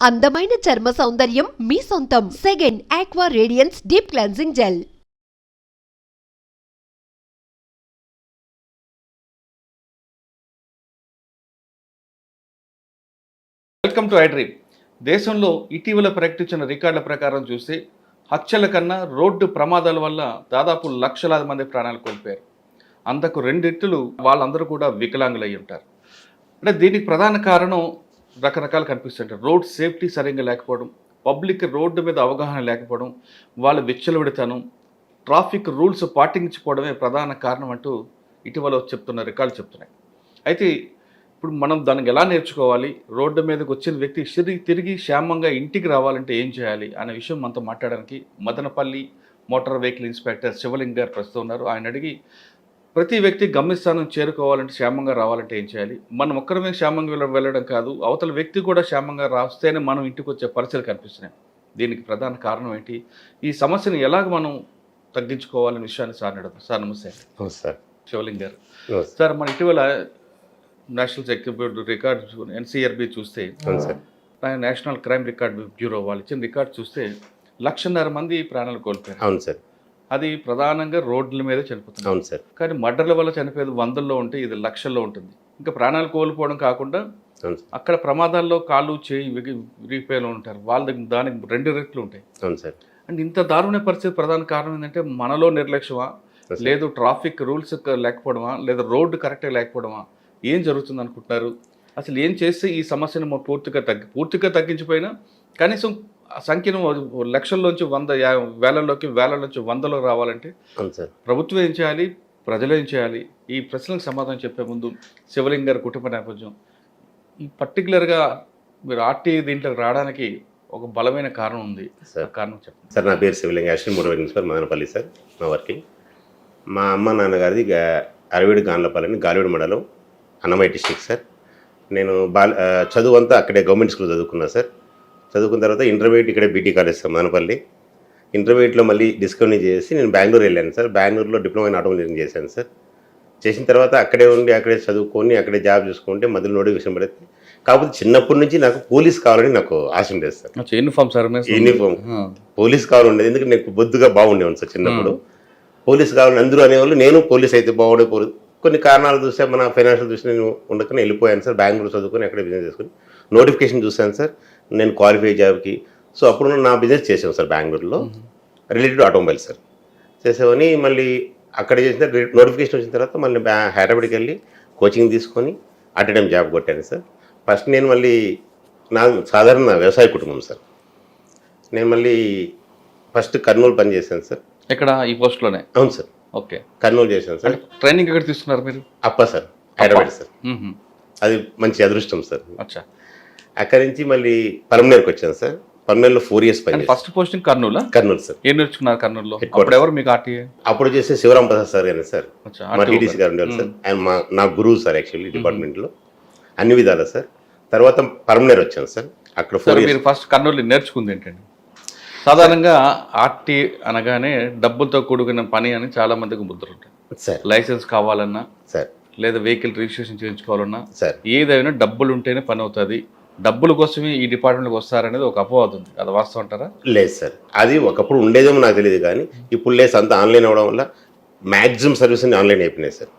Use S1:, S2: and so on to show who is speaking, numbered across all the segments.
S1: అందమైన చర్మ సౌందర్యం మీ సొంతం. Second aqua radiance deep cleansing gel.
S2: Welcome to iDream. దేశంలో ఇటీవల ప్రకటించిన రికార్డుల ప్రకారం చూస్తే హత్యల కన్నా రోడ్డు ప్రమాదాల వల్ల దాదాపు లక్షలాది మంది ప్రాణాలు కోల్పోయారు. అంతకు రెండిట్లు వాళ్ళందరూ కూడా వికలాంగులై ఉంటారు. అంటే దీనికి ప్రధాన కారణం రకరకాలు కనిపిస్తుంటాయి. రోడ్ సేఫ్టీ సరిగ్గా లేకపోవడం, పబ్లిక్ రోడ్డు మీద అవగాహన లేకపోవడం, వాళ్ళ విచ్చలవిడితనం, ట్రాఫిక్ రూల్స్ పాటించకపోవడమే ప్రధాన కారణం అంటూ ఇటీవల చెప్తున్న రికార్డులు చెప్తున్నాయి. అయితే ఇప్పుడు మనం దానికి ఎలా నేర్చుకోవాలి, రోడ్డు మీదకి వచ్చిన వ్యక్తి తిరిగి క్షేమంగా ఇంటికి రావాలంటే ఏం చేయాలి అనే విషయం మనతో మాట్లాడడానికి Madanapalle motor vehicle inspector Shivling గారు ప్రస్తుతం ఉన్నారు. ఆయన అడిగి ప్రతి వ్యక్తి గమ్యస్థానం చేరుకోవాలంటే క్షేమంగా రావాలంటే ఏం చేయాలి, మనం ఒక్కరమే క్షేమంగా వెళ్ళడం కాదు, అవతల వ్యక్తి కూడా క్షేమంగా రాస్తేనే మనం ఇంటికి వచ్చే పరిస్థితులు కనిపిస్తున్నాయి. దీనికి ప్రధాన కారణం ఏంటి, ఈ సమస్యను ఎలాగ మనం తగ్గించుకోవాలనే విషయాన్ని సార్ అడుగుతాం. సార్ నమస్తే.
S3: సార్
S2: శివలింగ్ గారు. సార్ మన ఇటీవల నేషనల్ సెక్యూరిటీ రికార్డు ఎన్సీఆర్బి చూస్తే, నేషనల్ క్రైమ్ రికార్డ్ బ్యూరో వాళ్ళు ఇచ్చిన రికార్డు చూస్తే 1,50,000 మంది ప్రాణాలు కోల్పోయారు.
S3: అవును సార్.
S2: అది ప్రధానంగా రోడ్ల మీద చనిపోతుంది.
S3: అవును సార్. కానీ
S2: మర్డర్ల వల్ల చనిపోయేది 100లో ఉంటే ఇది లక్షల్లో ఉంటుంది. ఇంకా ప్రాణాలు కోల్పోవడం కాకుండా అక్కడ ప్రమాదాల్లో కాళ్ళు చేయి విరిగిపోయేలా ఉంటారు. వాళ్ళ దానికి 2 రెట్లు ఉంటాయి.
S3: అవును సార్.
S2: అండ్ ఇంత దారుణ పరిస్థితి ప్రధాన కారణం ఏంటంటే మనలో నిర్లక్ష్యమా, లేదు ట్రాఫిక్ రూల్స్ లేకపోవడమా, లేదా రోడ్డు కరెక్ట్గా లేకపోవడమా, ఏం జరుగుతుంది అనుకుంటున్నారు? అసలు ఏం చేస్తే ఈ సమస్యను పూర్తిగా తగ్గించిపోయినా కనీసం సంఖ్యను లక్షల్లోంచి 100 వేలలోంచి 100లో రావాలంటే ప్రభుత్వం ఏం చేయాలి, ప్రజలు ఏం చేయాలి? ఈ ప్రశ్నలకు సమాధానం చెప్పే ముందు శివలింగ్ గారి కుటుంబ నేపథ్యం, ఈ పర్టికులర్గా మీరు దీంట్లోకి రావడానికి ఒక బలమైన కారణం ఉంది. కారణం చెప్పండి.
S3: సార్, నా పేరు Shivling, action motor vehicle inspector, Madanapalle sir. నా వర్కింగ్. మా అమ్మ నాన్నగారిది అరవేడు గాన్లపల్లి, గాలివేడు మండలం, అన్నమయ్య డిస్ట్రిక్ట్ సార్. నేను చదువు అంతా అక్కడే గవర్నమెంట్ స్కూల్ చదువుకున్నా సార్. చదువుకున్న తర్వాత ఇంటర్మీడియట్ ఇక్కడే బీటీ కాలేజ్ సార్ మదనపల్లి. ఇంటర్మీడియట్లో మళ్ళీ డిస్కంటిన్యూ చేసి నేను బెంగళూరు వెళ్ళాను సార్. బెంగళూరులో డిప్లొమా ఇన్ ఆటోమొబైల్ ఇంజనీరింగ్ చేశాను సార్. చేసిన తర్వాత అక్కడే ఉండి అక్కడే చదువుకొని అక్కడే జాబ్ చూసుకుంటే మధ్యలో నోటిఫికేషన్ పడితే, కాకపోతే చిన్నప్పటి నుంచి నాకు పోలీస్ కావాలని నాకు ఆశ ఉండేది సార్. Uniform police కావాలండేది. ఎందుకంటే నేను బొద్దుగా బాగుండేవాను సార్ చిన్నప్పుడు. పోలీస్ కావాలని అందరూ అనేవాళ్ళు. నేను పోలీస్ అయితే బాగుండే. కొన్ని కారణాలు చూస్తే మన ఫైనాన్షియల్ చూసి నేను ఉండకనే వెళ్ళిపోయాను సార్. బెంగళూరు చదువుకొని అక్కడే బిజినెస్ చేసుకుని నోటిఫికేషన్ చూశాను సార్. నేను క్వాలిఫై జాబ్కి. సో అప్పుడు నా బిజినెస్ చేసాను సార్ బెంగళూరులో, రిలేటెడ్ ఆటోమొబైల్ సార్ చేసేవని. మళ్ళీ అక్కడ చేసిన నోటిఫికేషన్ వచ్చిన తర్వాత మళ్ళీ హైదరాబాద్కి వెళ్ళి కోచింగ్ తీసుకొని అట్ టైం జాబ్ కొట్టాను సార్. ఫస్ట్ నేను మళ్ళీ నా సాధారణ వ్యవసాయ కుటుంబం సార్. నేను మళ్ళీ ఫస్ట్ కర్నూలు పని చేశాను సార్.
S2: ఇక్కడ ఈ పోస్ట్లోనే? అవును సార్. ఓకే,
S3: కర్నూలు చేశాను సార్.
S2: ట్రైనింగ్ ఎక్కడ తీసుకున్నారు మీరు?
S3: Sir, Hyderabad sir. అది మంచి అదృష్టం సార్. అక్కడి నుంచి మళ్ళీ పరమనేరుకి వచ్చాను సార్. పరమనేరులో 4 years పని.
S2: First posting Kurnool sir. ఏం నేర్చుకున్నారు కర్నూలులో? ఎవరు మీకు ఆర్టీఏ? అప్పుడు
S3: చేసే శివరాం ప్రసాద్ సార్ గారు సార్, మా టీడీసీ గారు ఉండేవారు సార్. ఆయన నా గురువు సార్ యాక్చువల్లీ డిపార్ట్మెంట్లో అన్ని విధాలు సార్. తర్వాత పరమనేరు వచ్చాను సార్. అక్కడ 4 years.
S2: మీరు ఫస్ట్ కర్నూలు నేర్చుకుంది ఏంటండి? సాధారణంగా ఆర్టీ అనగానే డబ్బులతో కూడుకున్న పని అని చాలా మందికి ముద్ర ఉంటుంది సార్. లైసెన్స్ కావాలన్నా సార్, లేదా వెహికల్ రిజిస్ట్రేషన్ చేయించుకోవాలన్నా సార్, ఏదైనా డబ్బులు ఉంటేనే పని అవుతుంది, డబ్బుల కోసమే ఈ డిపార్ట్మెంట్కి వస్తారనేది ఒక అపవాదం ఉంది. అది వాస్తవం అంటారా?
S3: లేదు సార్, అది ఒకప్పుడు ఉండేదేమో నాకు తెలియదు. కానీ ఇప్పుడు లేదు, అంతా ఆన్లైన్ అవ్వడం వల్ల మ్యాక్సిమం సర్వీస్ అన్ని ఆన్లైన్ అయిపోయినాయి సార్.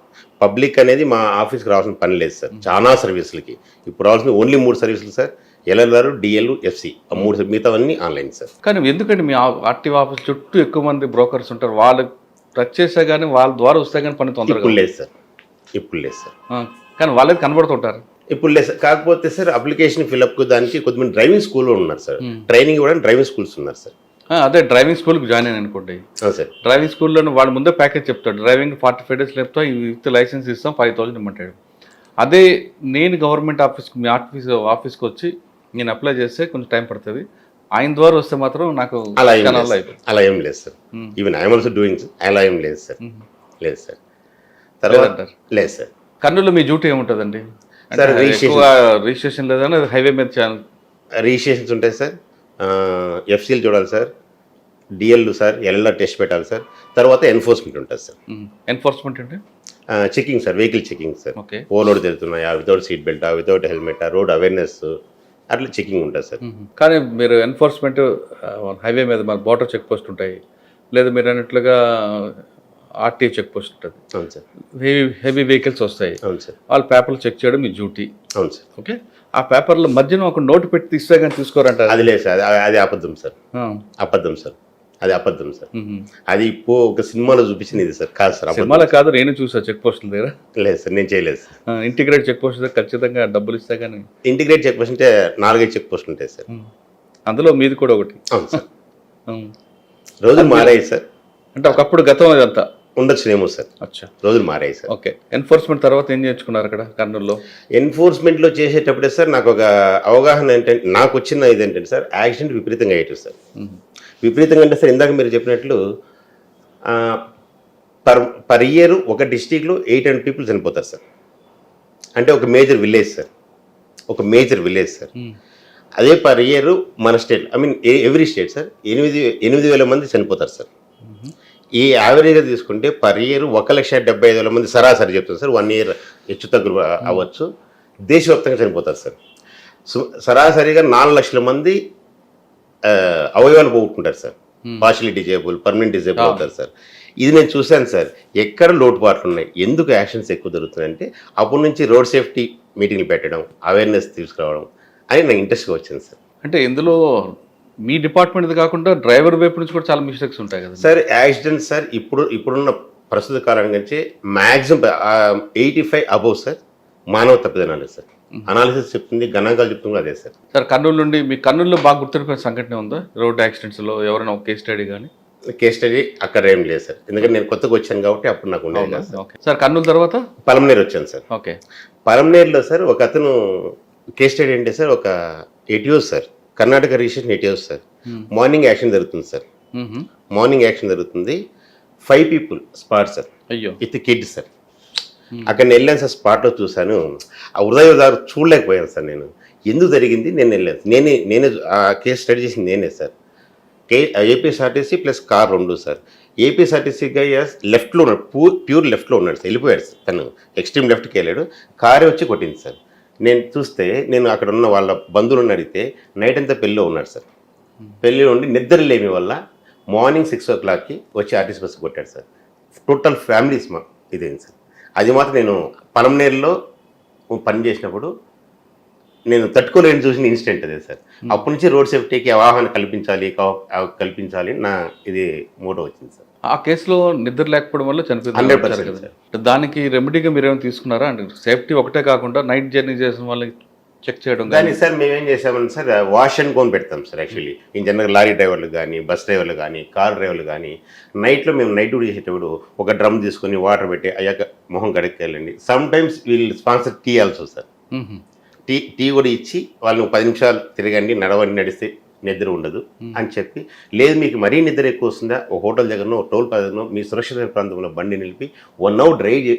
S3: పబ్లిక్ అనేది మా ఆఫీస్కి రావాల్సిన పని లేదు సార్. చాలా సర్వీసులకి ఇప్పుడు రావాల్సిన ఓన్లీ 3 సర్వీసులు సార్. ఎల్ఎల్ఆర్, డిఎల్, ఎఫ్సి, ఆ 3 మిగతావన్నీ ఆన్లైన్ సార్.
S2: కానీ ఎందుకంటే మీ ఆర్టీఓ ఆఫీస్ చుట్టూ ఎక్కువ మంది బ్రోకర్స్ ఉంటారు, వాళ్ళు టచ్ చేస్తే కానీ వాళ్ళ ద్వారా వస్తే కానీ పని తొందరగా?
S3: ఇప్పుడు లేదు సార్. ఇప్పుడు లేదు సార్.
S2: కానీ వాళ్ళకి కనబడుతుంటారు.
S3: ఇప్పుడు లేదు సార్. కాకపోతే సార్ అప్లికేషన్ ఫిల్అప్ దానికి కొద్దిమంది డ్రైవింగ్ స్కూల్లో ఉన్నారు సార్. ట్రైనింగ్ ఇవ్వడానికి డ్రైవింగ్ స్కూల్స్ ఉన్నారు సార్.
S2: అదే డ్రైవింగ్ స్కూల్కి జాయిన్ అయ్యాను అనుకోండి సార్. డ్రైవింగ్ స్కూల్లో వాళ్ళు ముందే ప్యాకేజ్ చెప్తాడు. డ్రైవింగ్ 45 days లేపుతాం, విత్ లైసెన్స్ ఇస్తాం, 5,000 ఇమ్మంటాడు. అదే నేను గవర్నమెంట్ ఆఫీస్కి, మీ ఆఫీస్కి వచ్చి నేను అప్లై చేస్తే కొంచెం టైం పడుతుంది. ఆయన ద్వారా వస్తే మాత్రం నాకు
S3: అలా ఏం లేదు sir. Even I'm also doing. అలా ఏం లేదు సార్. లేదు సార్. తర్వాత లేదు సార్.
S2: కర్నూలులో మీ డ్యూటీ ఏముంటుందండి సార్? రిజిస్ట్రేషన్ లేదని హైవే మీద
S3: రిజిస్ట్రేషన్స్ ఉంటాయి సార్. ఎఫ్సీలు చూడాలి sir, DL sir, LLR test పెట్టాలి సార్. తర్వాత ఎన్ఫోర్స్మెంట్ ఉంటుంది సార్.
S2: ఎన్ఫోర్స్మెంట్ అంటే
S3: checking sir, vehicle checking sir. Overload తిరుగుతున్నాయా, వితౌట్ సీట్ బెల్టా, వితౌట్ హెల్మెటా, రోడ్ అవేర్నెస్, అట్లా చెకింగ్ ఉంటుంది సార్.
S2: కానీ మీరు ఎన్ఫోర్స్మెంట్ హైవే మీద మన బోర్డర్ చెక్ పోస్ట్ ఉంటాయి, లేదా మీరు అన్నట్లుగా ఆర్టీఏ చెక్ పోస్ట్ ఉంటుంది,
S3: అవును సార్.
S2: హెవీ వెహికల్స్ వస్తాయి,
S3: అవును సార్.
S2: వాళ్ళ పేపర్లు చెక్ చేయడం మీ డ్యూటీ.
S3: అవును సార్.
S2: ఓకే, ఆ పేపర్ల మధ్యన ఒక నోటు పెట్టి తీస్తే కానీ తీసుకోరంటారు.
S3: అది లేదు సార్, అది అబద్ధం సార్. అబద్ధం సార్, అది అబద్ధం సార్. అది ఇప్పుడు ఒక సినిమాలో చూపించింది ఇది సార్. కాదు సార్,
S2: సినిమాలో కాదు, నేను చూసా చెక్ పోస్టుల దగ్గర.
S3: లేదు సార్, నేను చేయలేదు సార్.
S2: ఇంటిగ్రేట్ చెక్ పోస్ట్ దగ్గర ఖచ్చితంగా డబ్బులు ఇస్తే కానీ.
S3: ఇంటిగ్రేట్ చెక్ పోస్ట్ అంటే 4-5 చెక్ పోస్టులు ఉంటాయి సార్.
S2: అందులో మీది కూడా ఒకటి.
S3: అవును సార్. రోజులు మారాయి సార్.
S2: అంటే ఒకప్పుడు గతం అదంతా
S3: ఉండొచ్చునేమో సార్.
S2: అచ్చా,
S3: రోజులు మారాయి సార్.
S2: ఓకే. ఎన్ఫోర్స్మెంట్ తర్వాత ఏం చేయించుకున్నారు అక్కడ కర్నూలులో?
S3: ఎన్ఫోర్స్మెంట్లో చేసేటప్పుడే సార్ నాకు ఒక అవగాహన ఏంటంటే, నాకు వచ్చిన ఇదేంటంటే సార్, యాక్సిడెంట్ విపరీతంగా అయ్యేది సార్. విపరీతంగా అంటే సార్, ఇందాక మీరు చెప్పినట్లు పర్ ఇయర్ ఒక డిస్టిక్లో 800 పీపుల్ చనిపోతారు సార్. అంటే ఒక మేజర్ విలేజ్ సార్, ఒక మేజర్ విలేజ్ సార్. అదే పర్ ఇయర్ మన state, I mean every state sir 8,000 మంది చనిపోతారు సార్. ఈ యావరేజ్గా తీసుకుంటే పర్ ఇయర్ 1,75,000 మంది సరాసరి చెప్తారు సార్. 1 ఇయర్ హెచ్చు తగ్గులు అవ్వచ్చు, దేశవ్యాప్తంగా చనిపోతారు సార్. సరాసరిగా 4 లక్షల మంది అవయవాలు పోగొట్టుకుంటారు సార్. పార్షియలీ డిజేబుల్, పర్మనెంట్ డిజేబుల్ అవుతారు సార్. ఇది నేను చూశాను సార్. ఎక్కడ లోటుపాట్లు ఉన్నాయి, ఎందుకు యాక్షన్స్ ఎక్కువ జరుగుతున్నాయంటే అప్పటి నుంచి రోడ్ సేఫ్టీ మీటింగ్లు పెట్టడం, అవేర్నెస్ తీసుకురావడం అని నాకు ఇంట్రెస్ట్గా వచ్చింది సార్.
S2: అంటే ఇందులో మీ డిపార్ట్మెంట్ కాకుండా డ్రైవర్ వైపు నుంచి కూడా చాలా మిస్టేక్స్ ఉంటాయి కదా
S3: సార్. యాక్సిడెంట్స్ సార్ ఇప్పుడున్న ప్రస్తుత కాలం నుంచి మ్యాక్సిమం 85 అబౌవ్ సార్ మానవ తప్పిదనాలు సార్. అనాలిసిస్ చెప్తుంది, గణాంకాలు చెప్తుంది అదే సార్.
S2: సార్ కర్నూలు నుండి మీ కర్నూలులో బాగా గుర్తుండిపోయిన సంఘటన ఉందా రోడ్ యాక్సిడెంట్స్లో? ఎవరైనా ఒక కేస్ స్టడీ కానీ?
S3: కేస్ స్టడీ అక్కడ ఏం లేదు సార్, ఎందుకంటే నేను కొత్తగా వచ్చాను కాబట్టి అప్పుడు నాకు ఉండేది కాదు సార్.
S2: సార్ కర్నూలు తర్వాత
S3: పలమనేరు వచ్చాను సార్.
S2: ఓకే.
S3: పలమనేరులో సార్ ఒక అతను కేస్ స్టడీ అంటే సార్, ఒక Etios sir, Karnataka registration Etios sir. Morning action జరుగుతుంది సార్. మార్నింగ్ యాక్షన్ జరుగుతుంది. 5 పీపుల్ స్పాట్ సార్.
S2: అయ్యో,
S3: విత్ కిడ్ సార్. అక్కడ నేను వెళ్ళాను సార్, స్పాట్లో చూశాను. ఆ హృదయదారు చూడలేకపోయాను సార్. నేను ఎందుకు జరిగింది నేను వెళ్ళాను. నేనే ఆ కేసు స్టడీ చేసింది నేనే sir. APSRTC plus car 2 sir. ఏపీఎస్ఆర్టీసీగా లెఫ్ట్లో ఉన్నాడు, ప్యూర్ లెఫ్ట్లో ఉన్నాడు సార్. వెళ్ళిపోయాడు సార్, తను ఎక్స్ట్రీమ్ లెఫ్ట్కి వెళ్ళాడు. కారే వచ్చి కొట్టింది సార్. నేను చూస్తే, నేను అక్కడ ఉన్న వాళ్ళ బంధువులను అడిగితే నైట్ అంతా పెళ్ళిలో ఉన్నాడు సార్. పెళ్ళిలో ఉండి నిద్ర లేమి వల్ల మార్నింగ్ 6 o'clockకి వచ్చి ఆర్టీసీ బస్సు కొట్టాడు సార్. టోటల్ ఫ్యామిలీస్ ఇదేంటి సార్. అది మాత్రం నేను పలమనేరులో పని చేసినప్పుడు నేను తట్టుకోలేని చూసిన ఇన్సిడెంట్ అదే సార్. అప్పటి నుంచి రోడ్ సేఫ్టీకి అవగాహన కల్పించాలి నా ఇది మోటో వచ్చింది సార్.
S2: ఆ కేసులో నిద్ర లేకపోవడం వల్ల చనిపోయింది.
S3: 100% సార్.
S2: దానికి రెమెడీగా మీరు ఏమైనా తీసుకున్నారా? అంటే సేఫ్టీ ఒకటే కాకుండా నైట్ జర్నీ చేసిన వాళ్ళకి చెక్ చేయడం
S3: కానీ సార్ మేమేం చేసామని సార్, వాష్ అండ్ గోన్ పెడతాం sir. Actually in general lorry డ్రైవర్లు కానీ, బస్ డ్రైవర్లు కానీ, కార్ డ్రైవర్లు కానీ నైట్లో మేము నైట్ డ్యూటీ చేసేటప్పుడు ఒక డ్రమ్ తీసుకొని వాటర్ పెట్టి అయ్యాక మొహం గడక్కెళ్ళండి. సమ్ టైమ్స్ వీళ్ళు sponsor tea also sir. Tea కూడా ఇచ్చి వాళ్ళని 10 నిమిషాలు తిరగండి, నడిస్తే నిద్ర ఉండదు అని చెప్పి, లేదు మీకు మరీ నిద్ర ఎక్కువ వస్తుందా, ఒక హోటల్ దగ్గరనో, ఒక టోల్ ప్లాజానో మీ సురక్షిత ప్రాంతంలో బండి నిలిపి 1 hour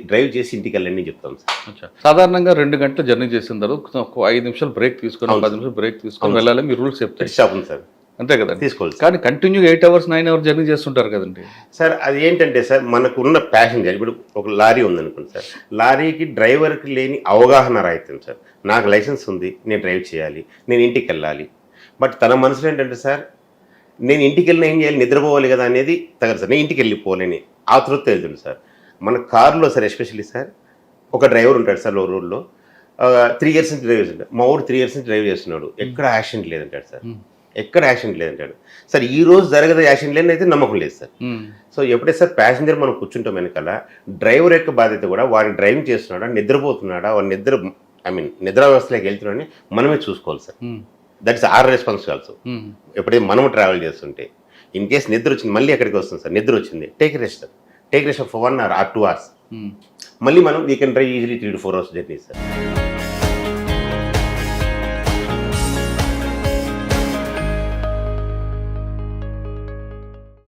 S3: డ్రైవ్ చేసి ఇంటికి వెళ్ళండి అని చెప్తాం సార్.
S2: సాధారణంగా 2 గంటలు జర్నీ చేసిన తర్వాత ఒక 5 నిమిషాలు బ్రేక్ తీసుకొని, 10 నిమిషాలు బ్రేక్ తీసుకొని వెళ్ళాలి. మీ రూల్స్ చెప్తాయి.
S3: షాప్ ఉంది సార్,
S2: అంతే కదా,
S3: తీసుకోవాలి.
S2: కానీ కంటిన్యూగా 8 hours 9 hours జర్నీ చేస్తుంటారు కదండి
S3: సార్. అది ఏంటంటే సార్, మనకు ఉన్న ప్యాసింజర్, ఇప్పుడు ఒక లారీ ఉందనుకోండి సార్, లారీకి డ్రైవర్కి లేని అవగాహన రాయితాం సార్. నాకు లైసెన్స్ ఉంది, నేను డ్రైవ్ చేయాలి, నేను ఇంటికి వెళ్ళాలి. బట్ తన మనసులో ఏంటంటే సార్, నేను ఇంటికి వెళ్ళిన ఏం చేయాలి, నిద్రపోవాలి కదా అనేది తగదు సార్. నేను ఇంటికి వెళ్ళిపోలేని ఆతృత వెళ్తుంది సార్. మన కారులో సార్ ఎస్పెషల్లీ సార్, ఒక డ్రైవర్ ఉంటాడు సార్ రోడ్లో, 3 years నుంచి డ్రైవ్ చేస్తుంటాడు. మా ఊరు 3 years నుంచి డ్రైవ్ చేస్తున్నాడు, ఎక్కడ యాక్సిడెంట్ లేదంటాడు సార్. ఎక్కడ యాక్సిడెంట్ లేదంటాడు సార్. ఈ రోజు జరగదు యాక్సిడెంట్ లేదని అయితే నమ్మకం లేదు సార్. సో ఎప్పుడైతే సార్ ప్యాసింజర్ మనం కూర్చుంటాం వెనకాల, డ్రైవర్ యొక్క బాధ్యత కూడా వాడిని డ్రైవింగ్ చేస్తున్నాడా, నిద్రపోతున్నాడా, వాడి నిద్రావస్థలోకి వెళ్తున్నాడని మనమే చూసుకోవాలి sir. That is our responsibility also. ఎప్పుడైతే మనం ట్రావెల్ చేస్తుంటే ఇన్ కేస్ నిద్ర వచ్చింది, మళ్ళీ ఎక్కడికి వస్తుంది సార్, నిద్ర వచ్చింది, take rest for 1 hour or 2 hours. మళ్ళీ మనం we can drive easily 3 to 4 hours journey sir.